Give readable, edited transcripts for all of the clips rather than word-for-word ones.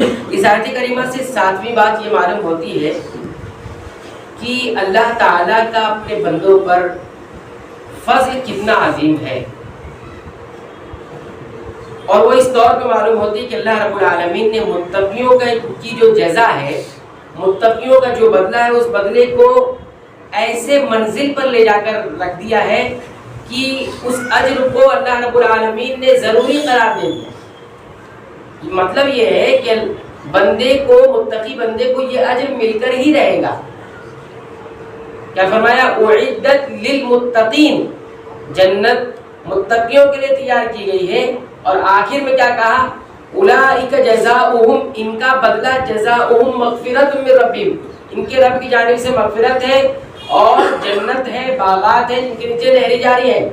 اس آیت کریمہ سے ساتویں بات یہ معلوم ہوتی ہے کہ اللہ تعالیٰ کا اپنے بندوں پر فضل کتنا عظیم ہے، اور وہ اس طور پہ معلوم ہوتی ہے کہ اللہ رب العالمین نے متقیوں کی جو جزا ہے، متقیوں کا جو بدلہ ہے، اس بدلے کو ایسے منزل پر لے جا کر رکھ دیا ہے کہ اس اجر کو اللہ رب العالمین نے ضروری قرار دے دیا۔ مطلب یہ ہے کہ بندے کو، متقی بندے کو یہ اجر مل کر ہی رہے گا۔ کیا فرمایا؟ اعدت للمتقین، جنت متقیوں کے لیے تیار کی گئی ہے، اور آخر میں کیا کہا؟ اولئک جزاؤہم، ان کا بدلہ جزاؤہم مغفرۃ من ربہم، ان کے رب کی جانب سے مغفرت ہے اور جنت ہے، باغات ہیں جن کے نیچے نہریں جاری ہیں۔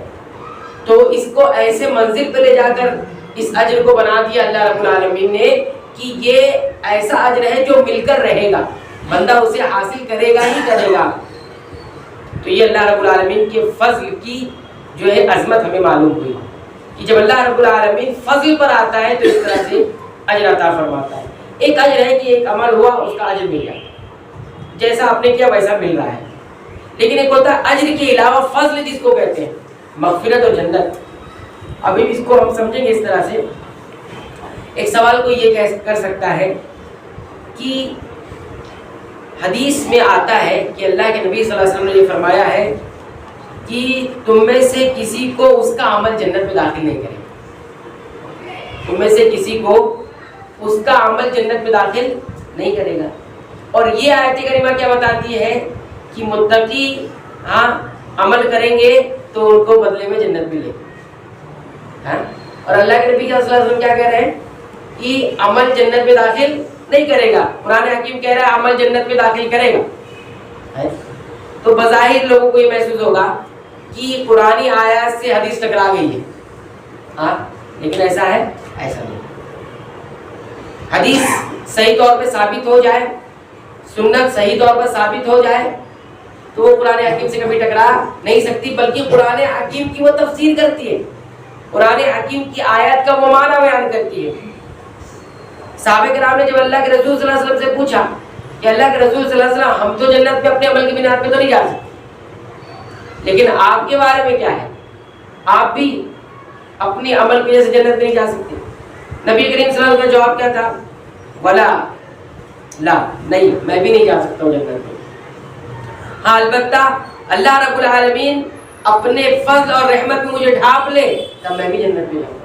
تو اس کو ایسے منزل پہ لے جا کر اس اجر کو بنا دیا اللہ رب العالمین نے کہ یہ ایسا اجر ہے جو مل کر رہے گا، بندہ اسے حاصل کرے گا ہی کرے گا۔ تو یہ اللہ رب العالمین کے فضل کی جو ہے عظمت ہمیں معلوم ہوئی کہ جب اللہ رب العالمین فضل پر آتا ہے تو اس طرح سے اجر عطا فرماتا ہے۔ ایک اجر ہے کہ ایک عمل ہوا، اس کا اجر مل گیا، جیسا آپ نے کیا ویسا مل رہا ہے، لیکن ایک ہوتا ہے اجر کے علاوہ فضل، جس کو کہتے ہیں مغفرت اور جنت۔ ابھی اس کو ہم سمجھیں گے اس طرح سے۔ ایک سوال کو یہ کر سکتا ہے کہ حدیث میں آتا ہے کہ اللہ کے نبی صلی اللہ علیہ وسلم نے یہ فرمایا ہے کہ تم میں سے کسی کو اس کا عمل جنت میں داخل نہیں کرے گا، تم میں سے کسی کو اس کا عمل جنت میں داخل نہیں کرے گا۔ اور یہ آیت کریمہ کیا بتاتی ہے کہ متقی عمل کریں گے تو ان کو بدلے میں جنت ملے گی، اور اللہ کے نبی صلی اللہ علیہ وسلم کیا کہہ رہے ہیں کہ عمل جنت میں داخل نہیں کرے گا، قرآن حکیم کہہ رہا ہے عمل جنت میں داخل کرے گا۔ تو بظاہر لوگوں کو یہ محسوس ہوگا کہ قرآنی آیات سے حدیث ٹکرا گئی ہے، لیکن ایسا ہے؟ ایسا نہیں۔ حدیث صحیح طور پہ ثابت ہو جائے، سنت صحیح طور پر ثابت ہو جائے تو وہ قرآن حکیم سے کبھی ٹکرا نہیں سکتی، بلکہ قرآن حکیم کی وہ تفسیر کرتی ہے، قرآن حکیم کی آیات کا وہ معنی بیان کرتی ہے۔ صحابہ کرام نے جب اللہ کے رسول صلی اللہ علیہ وسلم سے پوچھا کہ اللہ کے رسول صلی اللہ علیہ وسلم ہم تو جنت میں اپنے عمل کی بنیاد پہ تو نہیں جا سکتے، لیکن آپ کے بارے میں کیا ہے؟ آپ بھی اپنی عمل کی وجہ سے جنت میں نہیں جا سکتے۔ نبی کریم صلی اللہ علیہ وسلم کا جواب کیا تھا؟ ولا، لا، نہیں، میں بھی نہیں جا سکتا ہوں جنت میں۔ ہاں، البتہ اللہ رب العالمین اپنے فضل اور رحمت میں مجھے ڈھانپ لے تب میں بھی جنت میں جاؤں۔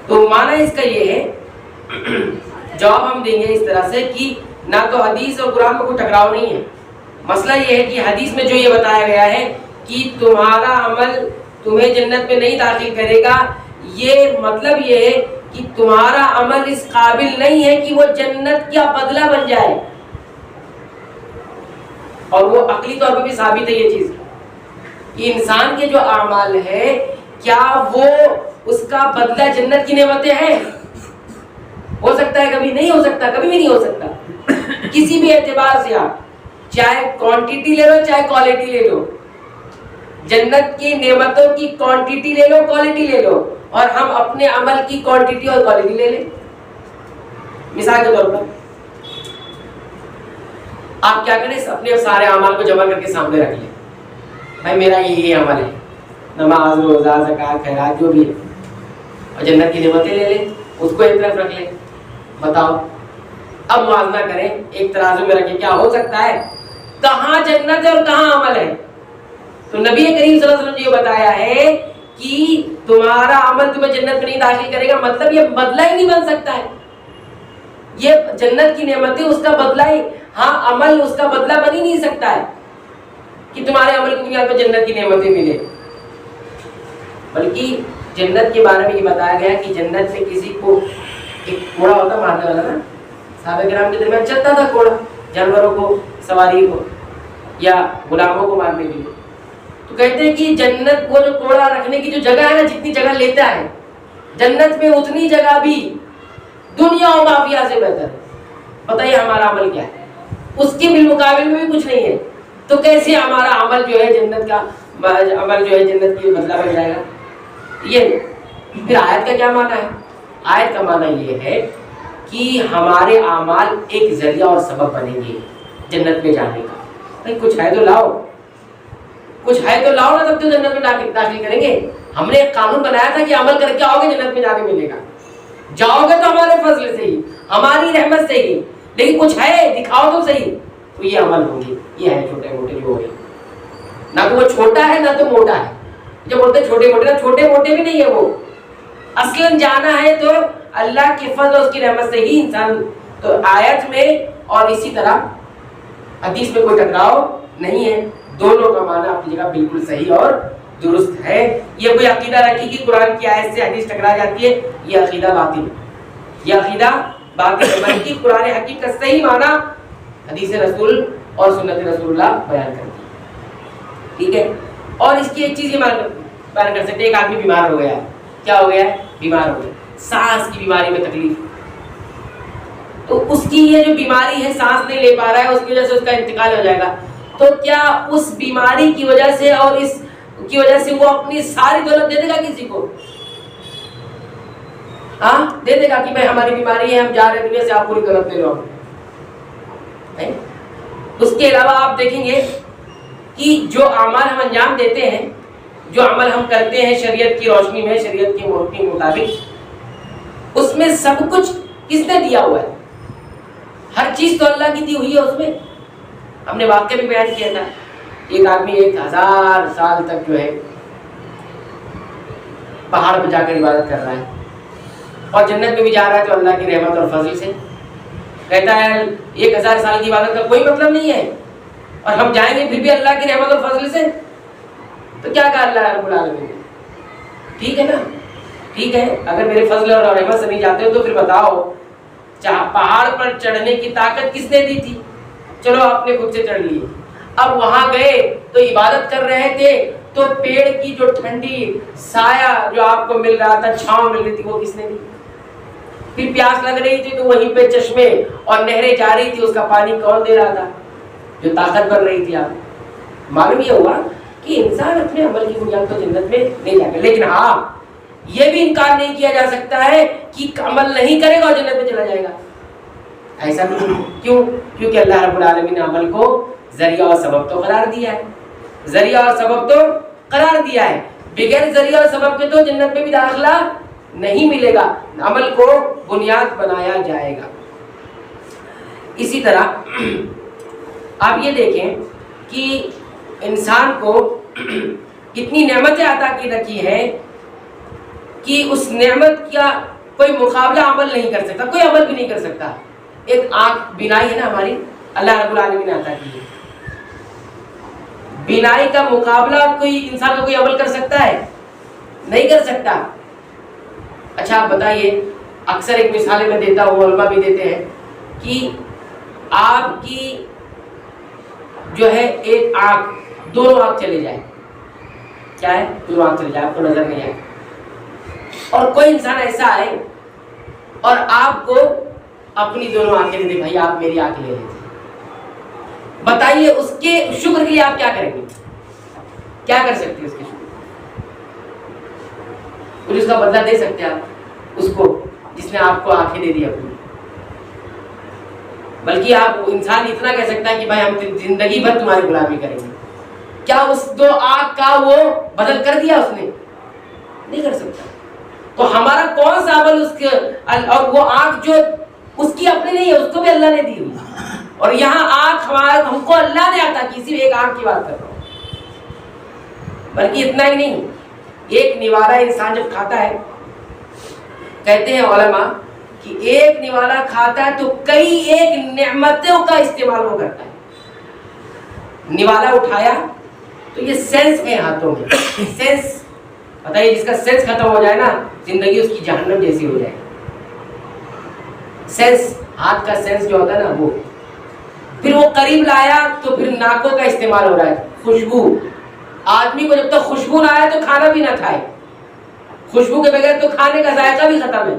تو معنی اس کا یہ ہے، جواب ہم دیں گے اس طرح سے کہ نہ تو حدیث اور قرآن میں کوئی ٹکراؤ نہیں ہے۔ مسئلہ یہ ہے کہ حدیث میں جو یہ بتایا گیا ہے کہ تمہارا عمل تمہیں جنت میں نہیں داخل کرے گا، یہ مطلب یہ ہے کہ تمہارا عمل اس قابل نہیں ہے کہ وہ جنت کا بدلہ بن جائے، اور وہ عقلی طور پہ بھی ثابت ہے یہ چیز کہ انسان کے جو اعمال ہے کیا وہ اس کا بدلہ جنت کی نعمتیں ہیں؟ ہو سکتا ہے کبھی؟ نہیں ہو سکتا، کبھی بھی نہیں ہو سکتا، کسی بھی اعتبار سے۔ آپ چاہے کوانٹٹی لے لو چاہے کوالٹی لے لو، جنت کی نعمتوں کی کوانٹٹی لے لو کوالٹی لے لو، اور ہم اپنے عمل کی کوانٹٹی اور کوالٹی لے لیں۔ مثال کے طور پر آپ کیا کریں، اپنے سارے اعمال کو جمع کر کے سامنے رکھ لیں، بھائی میرا یہ عمل ہے، نماز، روزہ، زکوٰۃ، خیرات، جو بھی ہے، اور جنت کی نعمتیں لے لیں، اس کو ایک طرف رکھ لیں۔ بتاؤ، اب موازنہ کریں، ایک ترازو میں رکھیں، کیا ہو سکتا ہے کہاں جنت ہے اور کہاں عمل ہے؟ تو نبی کریم صلی اللہ علیہ وسلم نے یہ بتایا ہے کہ تمہارا عمل تمہیں جنت میں نہیں داخل کرے گا، مطلب یہ بدلہ ہی نہیں بن سکتا ہے، یہ جنت کی نعمتیں اس کا بدلہ ہی، عمل اس کا بدلہ بن ہی نہیں سکتا ہے کہ تمہارے عمل کی بنیاد پر جنت کی نعمتیں ملے۔ بلکہ جنت کے بارے میں یہ بتایا گیا کہ جنت میں کسی کو ایک گھوڑا ہوتا مارنے والا نا، صحابہ کرام کے درمیان چلتا تھا گھوڑا، جانوروں کو، سواری کو یا غلاموں کو مارنے کے لیے، تو کہتے ہیں کہ جنت وہ جو گھوڑا رکھنے کی جو جگہ ہے نا، جتنی جگہ لیتا ہے جنت میں اتنی جگہ بھی دنیا و مافیا سے بہتر ہے۔ بتائیے ہمارا عمل کیا ہے؟ اس کے بالمقابل میں بھی کچھ نہیں ہے، تو کیسے ہمارا عمل جو ہے جنت کا عمل جو ہے جنت کی بدلہ بن جائے گا؟ یہ پھر آیت کا کیا معنی ہے؟ آیت کا معنی یہ ہے کہ ہمارے اعمال ایک ذریعہ اور سبب بنیں گے جنت میں جانے کا. بھائی کچھ ہے تو لاؤ، کچھ ہے تو لاؤ نا، تب تو جنت میں داخل کریں گے. ہم نے ایک قانون بنایا تھا کہ عمل کر کے آؤ گے جنت میں جانے ملے گا. جاؤ گے تو ہمارے فضل سے ہی، ہماری رحمت سے ہی، لیکن کچھ ہے دکھاؤ تو صحیح. تو یہ عمل ہوں گے، یہ ہے چھوٹے موٹے جو ہو گئے. نہ تو وہ چھوٹا ہے نہ تو موٹا ہے. جو بولتے چھوٹے موٹے، نہ چھوٹے موٹے بھی نہیں ہے وہ. اصلاً جانا ہے تو اللہ کے فضل اور اس کی رحمت سے ہی انسان. تو آیت میں اور اسی طرح حدیث میں کوئی ٹکراؤ نہیں ہے. دونوں کا معنی اپنی جگہ بالکل صحیح اور درست ہے. یہ کوئی عقیدہ رکھی کہ قرآن کی آیت سے حدیث ٹکرا جاتی ہے، یہ عقیدہ باطل ہے. یہ عقیدہ باطل ہے، بلکہ قرآن حکیم کا صحیح معنی حدیث رسول اور سنت رسول اللہ بیان کرتی ہے. ٹھیک ہے. اور اس کی ایک چیز یہ بیان کر سکتے ہیں، ایک آدمی بیمار ہو گیا ہے. کیا ہو گیا ہے؟ بیمار ہو گیا، سانس کی بیماری میں تکلیف. تو اس کی یہ جو بیماری ہے، سانس نہیں لے پا رہا ہے، اس کی وجہ سے اس کا انتقال ہو جائے گا. تو کیا اس بیماری کی وجہ سے اور اس کی وجہ سے وہ اپنی ساری دولت دے دے گا کسی کو؟ ہاں دے دے گا کہ بھائی ہماری بیماری ہے، ہم جا رہے ہیں دنیا سے، آپ پوری دولت لے لو. اس کے علاوہ آپ دیکھیں گے کہ جو اعمال ہم انجام دیتے ہیں، جو عمل ہم کرتے ہیں شریعت کی روشنی میں، شریعت کے مطابق، اس میں سب کچھ کس نے دیا ہوا ہے؟ ہر چیز تو اللہ کی دی ہوئی ہے. اس میں ہم نے واقعہ بھی بیان کیا تھا. ایک آدمی 1000 سال تک جو ہے پہاڑ پہ جا کر عبادت کر رہا ہے، اور جنت میں بھی جا رہا ہے تو اللہ کی رحمت اور فضل سے. کہتا ہے 1000 سال کی عبادت کا کوئی مطلب نہیں ہے، اور ہم جائیں گے پھر بھی اللہ کی رحمت اور فضل سے. تو کیا کہا اللہ رب العالمین نے؟ ٹھیک ہے نا، ٹھیک ہے، اگر میرے فضل اور رحمت سے نہیں جاتے ہو تو پھر بتاؤ پہاڑ پر چڑھنے کی طاقت کس نے دی تھی؟ چلو آپ نے خود سے چڑھ لی. اب وہاں گئے تو عبادت کر رہے تھے، تو پیڑ کی جو ٹھنڈی سایہ جو آپ کو مل رہا تھا، چھاؤں مل رہی تھی، وہ کس نے دی؟ پھر پیاس لگ رہی تھی تو وہیں پہ چشمے اور نہریں جاری تھی، اس کا پانی کون دے رہا تھا؟ جو طاقت بن رہی تھی. آپ معلوم یہ ہوا کہ انسان اپنے عمل کی بنیاد پر جنت میں نہیں جائے گا. لیکن ہاں یہ بھی انکار نہیں کیا جا سکتا ہے کہ عمل نہیں کرے گا اور جنت میں چلا جائے گا. ایسا بھی کیوں؟ کیونکہ اللہ رب العالمین نے عمل کو ذریعہ اور سبب تو قرار دیا ہے. ذریعہ اور سبب تو قرار دیا ہے. بغیر ذریعہ اور سبب کے تو جنت میں بھی داخلہ نہیں ملے گا. عمل کو بنیاد بنایا جائے گا. اسی طرح آپ یہ دیکھیں کہ انسان کو اتنی نعمتیں عطا کی رکھی ہے کہ اس نعمت کا کوئی مقابلہ عمل نہیں کر سکتا، کوئی عمل بھی نہیں کر سکتا. ایک آنکھ بینائی ہے نا ہماری، اللہ رب العالمین نے عطا کی ہے. بینائی کا مقابلہ کوئی انسان کا کوئی عمل کر سکتا ہے؟ نہیں کر سکتا. اچھا آپ بتائیے، اکثر ایک مثالیں میں دیتا ہوں، علماء بھی دیتے ہیں کہ آپ کی جو ہے ایک آنکھ، دونوں آنکھ چلے جائیں. کیا ہے؟ دونوں آنکھ چلے جائیں، آپ کو نظر نہیں آئے. اور کوئی انسان ایسا آئے اور آپ کو اپنی دونوں آنکھیں دے دے، بھائی آپ میری آنکھ لے لیجیے. بتائیے اس کے شکر کے لیے آپ کیا کریں گے؟ کیا کر سکتے ہیں اس کے شکر؟ کچھ اس کا بدلہ دے سکتے ہیں آپ اس کو جس نے آپ کو آنکھیں دے دی اپنی؟ بلکہ آپ انسان اتنا کہہ سکتا ہے کہ بھائی ہم زندگی بھر تمہاری غلامی کریں گے. کیا اس دو آنکھ کا وہ بدل کر دیا اس نے؟ نہیں کر سکتا. تو ہمارا کون سا عمل اس کے، اور وہ آنکھ جو اس کی اپنی نہیں ہے، اس کو بھی اللہ نے دی ہوئی. اور یہاں آنکھ ہم کو اللہ نے عطا کی، صرف ایک آنکھ کی بات کر رہا ہوں. بلکہ اتنا ہی نہیں، ایک نوالا انسان جب کھاتا ہے، کہتے ہیں علماء کہ ایک نوالا کھاتا ہے تو کئی ایک نعمتوں کا استعمال وہ کرتا ہے. نوالا اٹھایا تو یہ سینس ہے ہاتھوں میں، سینس. بتائیے جس کا سینس ختم ہو جائے نا، زندگی اس کی جہنم جیسی ہو جائے. سینس، ہاتھ کا سینس جو ہوتا ہے نا وہ. پھر وہ قریب لایا تو پھر ناکوں کا استعمال ہو رہا ہے. خوشبو، آدمی کو جب تک خوشبو نہ آئے تو کھانا بھی نہ کھائے. خوشبو کے بغیر تو کھانے کا ذائقہ بھی ختم ہے.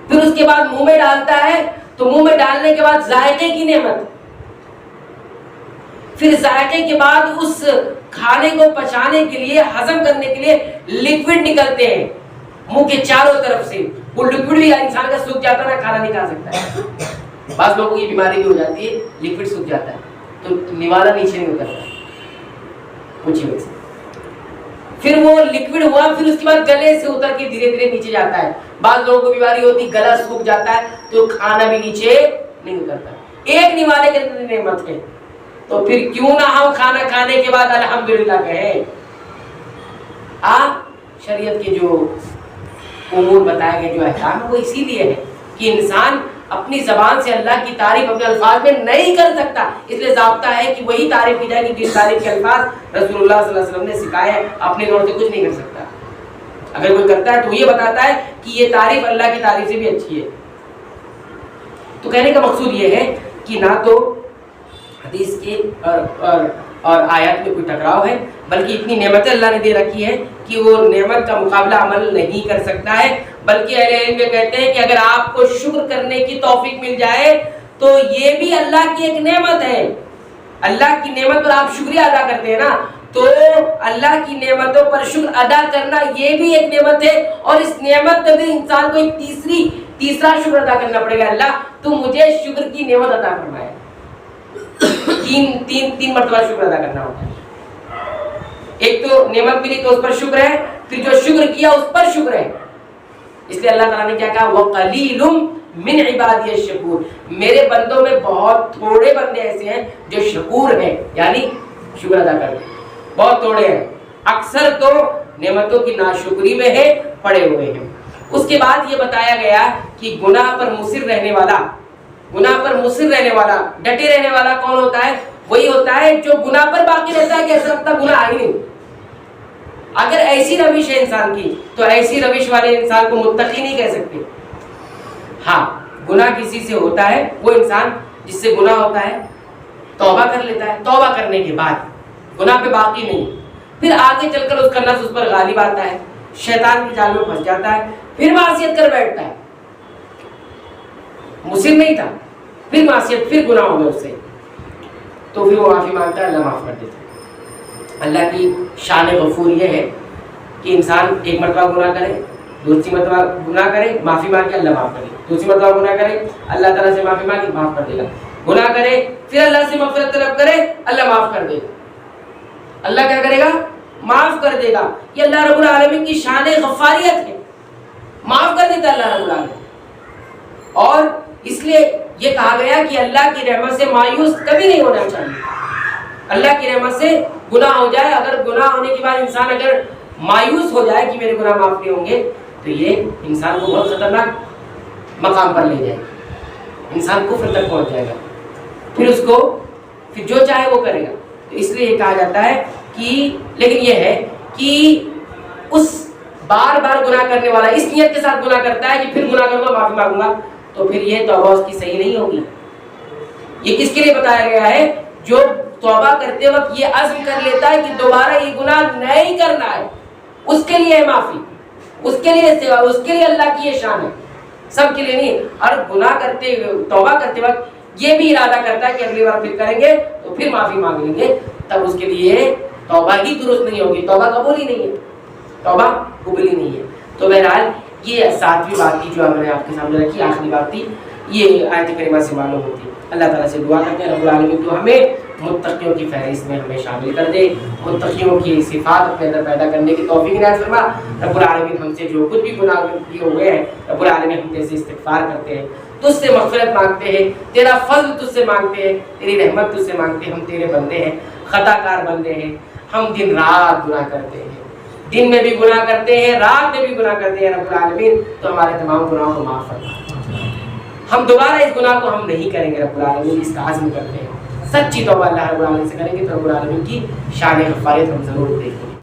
پھر اس کے بعد منہ میں ڈالتا ہے تو منہ میں ڈالنے کے بعد ذائقے کی نعمت. پھر ذائقے کے بعد اس کھانے کو پچانے کے لیے، ہضم کرنے کے لیے لکوڈ نکلتے ہیں منہ کے چاروں طرف سے. وہ لکوڈ بھی انسان کا سوکھ جاتا ہے نا، کھانا نہیں کھا سکتا ہے. بعض لوگوں کی بیماری بھی ہو جاتی ہے، لکوڈ سوکھ جاتا ہے تو نوالا نیچے نہیں اترتا کچھ ہی وجہ سے. پھر وہ لکوڈ ہوا، پھر اس کے بعد گلے سے اتر کے دھیرے دھیرے نیچے جاتا ہے. بعض لوگوں کو بیماری ہوتی، گلا سوکھ جاتا ہے تو کھانا بھی نیچے نہیں اترتا. ایک نوالے کے اندر نعمت ہے، تو پھر کیوں نہ ہم کھانا کھانے کے بعد الحمدللہ کہیں. شریعت کے جو امور بتائے گئے، جو احکام ہے، وہ اسی لیے ہے کہ انسان اپنی زبان سے اللہ کی تعریف اپنے الفاظ میں نہیں کر سکتا. اس لیے ضابطہ ہے کہ وہی تعریف کی جائے کہ جس تعریف کے الفاظ رسول اللہ صلی اللہ علیہ وسلم نے سکھائے ہیں. اپنے طور سے کچھ نہیں کر سکتا. اگر کوئی کرتا ہے تو یہ بتاتا ہے کہ یہ تعریف اللہ کی تعریف سے بھی اچھی ہے. تو کہنے کا مقصود یہ ہے کہ نہ تو حدیث کے اور آیات میں کوئی ٹکراؤ ہے، بلکہ اتنی نعمتیں اللہ نے دے رکھی ہے کہ وہ نعمت کا مقابلہ عمل نہیں کر سکتا ہے. بلکہ اہل علم میں کہتے ہیں کہ اگر آپ کو شکر کرنے کی توفیق مل جائے تو یہ بھی اللہ کی ایک نعمت ہے. اللہ کی نعمت پر آپ شکریہ ادا کرتے ہیں نا، تو اللہ کی نعمتوں پر شکر ادا کرنا یہ بھی ایک نعمت ہے. اور اس نعمت میں بھی انسان کو ایک تیسرا شکر ادا کرنا پڑے گا. اللہ تو مجھے شکر کی نعمت عطا فرمائے. تین مرتبہ شکر ادا کرنا ہوتا ہے. ایک تو نعمت ملی تو اس پر شکر ہے، پھر جو شکر کیا اس پر شکر ہے. اس لیے اللہ تعالیٰ نے کیا کہا، وَقَلِيلٌ مِّنْ عِبَادِيَ الشَّكُورُ. میرے بندوں میں بہت تھوڑے بندے ایسے ہیں جو شکور ہیں، یعنی شکر ادا کرتے ہیں. بہت تھوڑے ہیں، اکثر تو نعمتوں کی ناشکری میں ہے، پڑے ہوئے ہیں. اس کے بعد یہ بتایا گیا کہ گناہ پر مصر رہنے والا ڈٹے رہنے والا کون ہوتا ہے؟ وہی ہوتا ہے جو گناہ پر باقی رہتا ہے کہ ایسا لگتا گناہ ہی نہیں. اگر ایسی روش ہے انسان کی تو ایسی روش والے انسان کو متقی نہیں کہہ سکتے. ہاں، گناہ کسی سے ہوتا ہے، وہ انسان جس سے گناہ ہوتا ہے توبہ کر لیتا ہے، توبہ کرنے کے بعد گناہ پہ باقی نہیں، پھر آگے چل کر اس کا نفس اس پر غالب آتا ہے، شیطان کی جال میں پھنس جاتا ہے، پھر معصیت کر بیٹھتا ہے. مصر نہیں تھا، پھر معصیت، پھر گناہ ہو گیا اس سے، تو پھر وہ معافی مانگتا ہے، اللہ معاف کر دیتا ہے. اللہ کی شان غفور یہ ہے کہ انسان ایک مرتبہ گناہ کرے، دوسری مرتبہ گناہ کرے، معافی مانگے، اللہ معاف کرے. دوسری مرتبہ گناہ کرے، اللہ تعالیٰ سے معافی مانگے، معاف کر دے گا. گناہ کرے، پھر اللہ سے مغفرت طلب کرے، اللہ معاف کر دے گا. اللہ کیا کرے گا؟ معاف کر دے گا. یہ اللہ رب العالمین کی شان غفاریت ہے، معاف کر دیتا اللہ رب العالمین. اور اس لیے یہ کہا گیا کہ اللہ کی رحمت سے مایوس کبھی نہیں ہونا چاہیے. اللہ کی رحمت سے گناہ ہو جائے، اگر گناہ ہونے کے بعد انسان اگر مایوس ہو جائے کہ میرے گناہ معاف نہیں ہوں گے، تو یہ انسان کو بہت خطرناک مقام پر لے جائے گا. انسان کفر تک پہنچ جائے گا، پھر اس کو پھر جو چاہے وہ کرے گا. تو اس لیے یہ کہا جاتا ہے کہ لیکن یہ ہے کہ اس بار بار گناہ کرنے والا اس نیت کے ساتھ گناہ کرتا ہے کہ پھر گناہ کروں گا، معافی مانگوں گا، تو پھر یہ توبہ اس کی صحیح نہیں ہوگی. یہ کس کے لیے بتایا گیا ہے؟ جو توبہ کرتے وقت یہ عزم کر لیتا ہے کہ دوبارہ یہ گناہ نہیں کرنا ہے، اس کے لیے ہے معافی، اس کے لیے سوا، اس کے لیے اللہ کی یہ شان ہے، سب کے لیے نہیں. اور گناہ کرتے توبہ کرتے وقت یہ بھی ارادہ کرتا ہے کہ اگلی بار پھر کریں گے تو پھر معافی مانگ لیں گے، تب اس کے لیے توبہ ہی درست نہیں ہوگی، توبہ قبول ہی نہیں ہے، توبہ قبول ہی نہیں ہے. تو بہرحال یہ ساتویں بات تھی جو ہم نے آپ کے سامنے رکھی، آخری بات تھی، یہ آیت کریمہ سے معلوم ہوتی. اللہ تعالیٰ سے دعا کرتے ہیں رب العالمین تو ہمیں متقیوں کی فہرست میں ہمیں شامل کر دے، متقیوں کی صفات اپنے اندر پیدا کرنے کی توفیق عنایت فرما. رب العالمین ہم سے جو کچھ بھی گناہ کیے ہوئے ہیں، رب العالمین ہم سے استغفار کرتے ہیں، تجھ سے مغفرت مانگتے ہیں، تیرا فضل تجھ سے مانگتے ہیں، تیری رحمت تجھ سے مانگتے ہیں. ہم تیرے بندے ہیں، خطا کار بندے ہیں، ہم دن رات گناہ کرتے ہیں، دن میں بھی گناہ کرتے ہیں، رات میں بھی گناہ کرتے ہیں. رب العالمین تو ہمارے تمام گناہوں کو معاف فرما. ہم دوبارہ اس گناہ کو ہم نہیں کریں گے، رب العالمین اس کا عزم کرتے ہیں. سچی توبہ اللہ رب العالمین سے کریں گے تو رب العالمین کی شان غفاریت ہم ضرور دیکھیں گے.